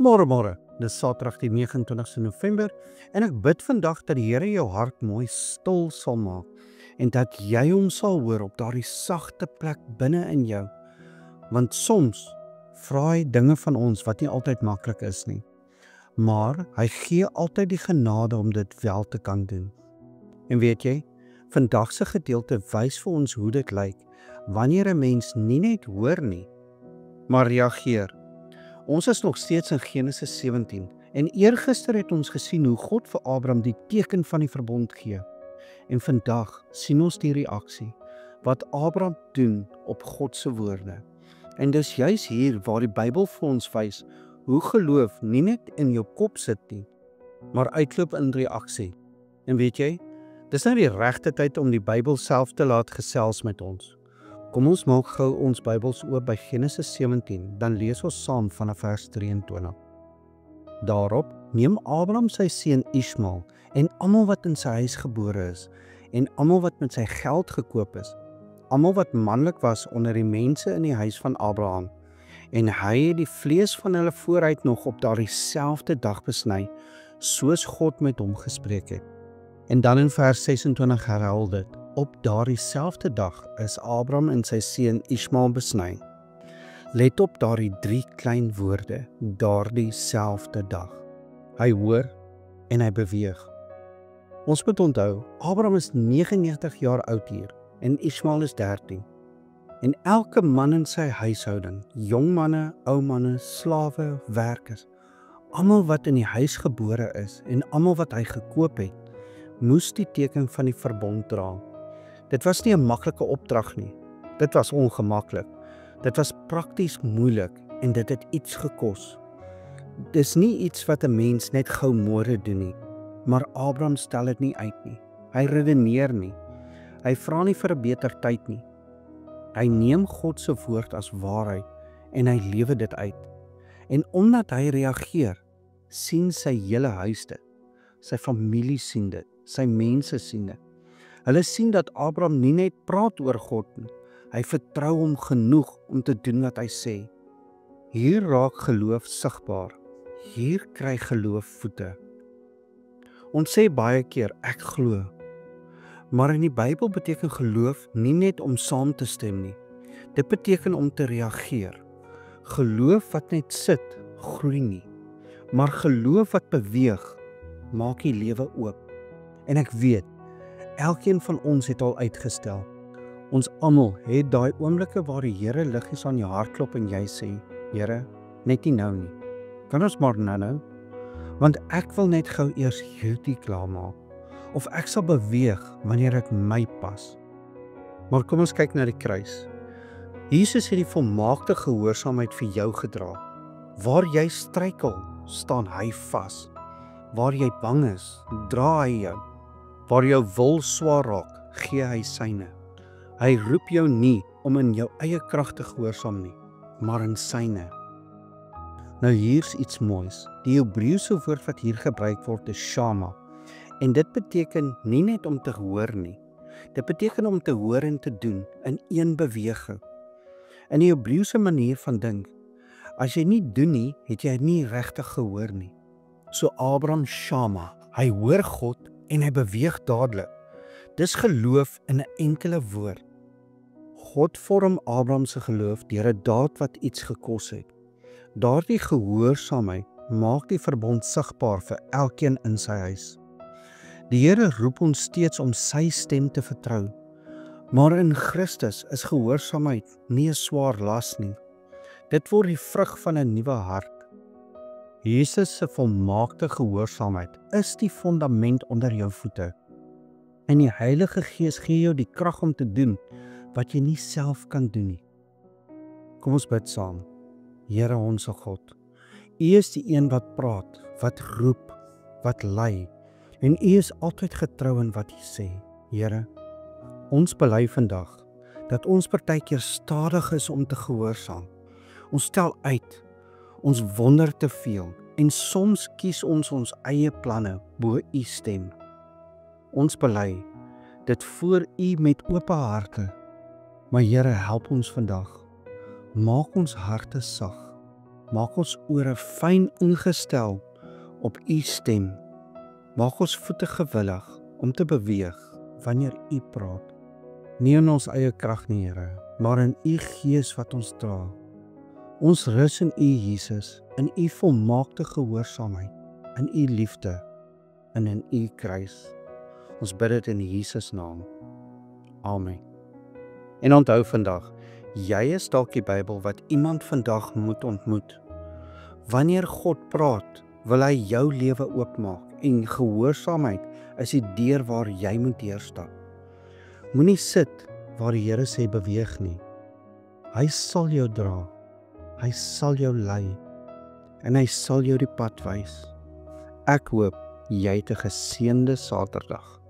Môre, dis Saterdag die 29ste November en ek bid vandag dat die Here jou hart mooi stil sal maak en dat jy hom sal hoor op daardie sagte plek binne in jou. Want soms vra hy dinge van ons wat nie altyd maklik is nie, maar hy gee altyd die genade om dit wel te kan doen. En weet jy, vandag se gedeelte wys vir ons hoe dit lyk wanneer 'n mens nie net hoor nie, maar reageer. Ons is nog steeds in Genesis 17 en eergister het ons gesien hoe God vir Abraham die teken van die verbond gee. En vandag sien ons die reaksie wat Abraham doen op God se woorde. En dis juis hier waar die Bybel vir ons wys hoe geloof nie net in jou kop sit nie, maar uitloop in reaksie. En weet jy, dis nou die regte tyd om die Bybel self te laat gesels met ons. Kom ons maak gou ons Bybels oop by Genesis 17, dan lees ons saam vanaf vers 23. Daarop neem Abraham sy seun Ismael en almal wat in sy huis gebore is en almal wat met sy geld gekoop is, almal wat manlik was onder die mense in die huis van Abraham, en hy het die vlees van hulle vooruit nog op daardie selfde dag besny, soos God met hom gespreek het. En dan in vers 26 herhaal dit: op daardie selfde dag is Abraham en sy seun Ismael besny. Let op daardie 3 klein woorde, daardie selfde dag. Hy hoor en hy beweeg. Ons moet onthou, Abraham is 99 jaar oud hier en Ismael is 13. En elke man in sy huishouding, jong manne, ou manne, slawe, werkers, almal wat in die huis gebore is en almal wat hy gekoop het, moes die teken van die verbond dra. Dit was nie 'n maklike opdrag nie. Dit was ongemaklik. Dit was prakties moeilik en dit het iets gekos. Dis nie iets wat 'n mens net gou môre doen nie, maar Abraham stel dit nie uit nie. Hy redeneer nie. Hy vra nie vir 'n beter tyd nie. Hy neem God se woord as waarheid en hy lewe dit uit. En omdat hy reageer, sien sy hele huis dit. Sy familie sien dit, sy mense sien dit. Hulle sien dat Abraham nie net praat oor God nie, hy vertrou hom genoeg om te doen wat hy sê. Hier raak geloof sigbaar. Hier kry geloof voete. Ons sê baie keer, ek glo. Maar in die Bybel beteken geloof nie net om saam te stem nie. Dit beteken om te reageer. Geloof wat net sit, groei nie. Maar geloof wat beweeg, maak die lewe oop. En ek weet, elkeen van ons het al uitgestel. Ons almal het daai oomblikke waar die Here liggies aan jou hart klop en jy sê, Here, net nie nou nie. Kan ons maar nou? Want ek wil net gou eers hierdie klaarmaak. Of ek sal beweeg wanneer dit my pas. Maar kom ons kyk na die kruis. Jesus het die volmaakte gehoorsaamheid vir jou gedra. Waar jy struikel, staan hy vas. Waar jy bang is, dra hy jou. Waar jou wil swaar raak, gee hy syne. Hy roep jou nie om in jou eie krag te gehoorsaam nie, maar in syne. Nou hier's iets moois. Die Hebreëse woord wat hier gebruik word is shama. En dit beteken nie net om te hoor nie. Dit beteken om te hoor en te doen in een beweging. In die Hebreëse manier van dink, as jy nie doen nie, het jy nie regtig gehoor nie. So Abraham shama, hy hoor God en hy beweeg dadelik. Dis geloof in 'n enkele woord. God vorm Abraham se geloof deur 'n daad wat iets gekos het. Daardie gehoorsaamheid maak die verbond sigbaar vir elkeen in sy huis. Die Here roep ons steeds om sy stem te vertrou. Maar in Christus is gehoorsaamheid nie 'n swaar las nie. Dit word die vrug van 'n nuwe hart. Jesus se volmaakte gehoorsaamheid is die fondament onder jou voete. En die Heilige Gees gee jou die krag om te doen wat jy nie self kan doen nie. Kom ons bid saam. Here onsse God, U is die een wat praat, wat roep, wat lei, en U is altyd getrou in wat U sê. Here, ons bely vandag dat ons partykeer stadig is om te gehoorsaam. Ons stel uit, ons wonder te veel en soms kies ons eie planne bo U stem. Ons bely dit voor U met oop harte. Maar Here, help ons vandag. Maak ons harte sag. Maak ons ore fyn ingestel op U stem. Maak ons voete gewillig om te beweeg wanneer U praat. Nie in ons eie krag nie, Here, maar in U Gees wat ons dra. Ons rus in U, Jesus, in U volmaakte gehoorsaamheid, in U liefde en in U kruis. Ons bid dit in Jesus naam. Amen. En onthou vandag, jy is dalk die Bybel wat iemand vandag moet ontmoet. Wanneer God praat, wil hy jou lewe oopmaak en gehoorsaamheid is die deur waar jy moet deurstap. Moenie sit waar die Here sê beweeg nie. Hy sal jou dra, hy sal jou lei en hy sal jou die pad wys. Ek hoop jy het 'n geseënde Saterdag.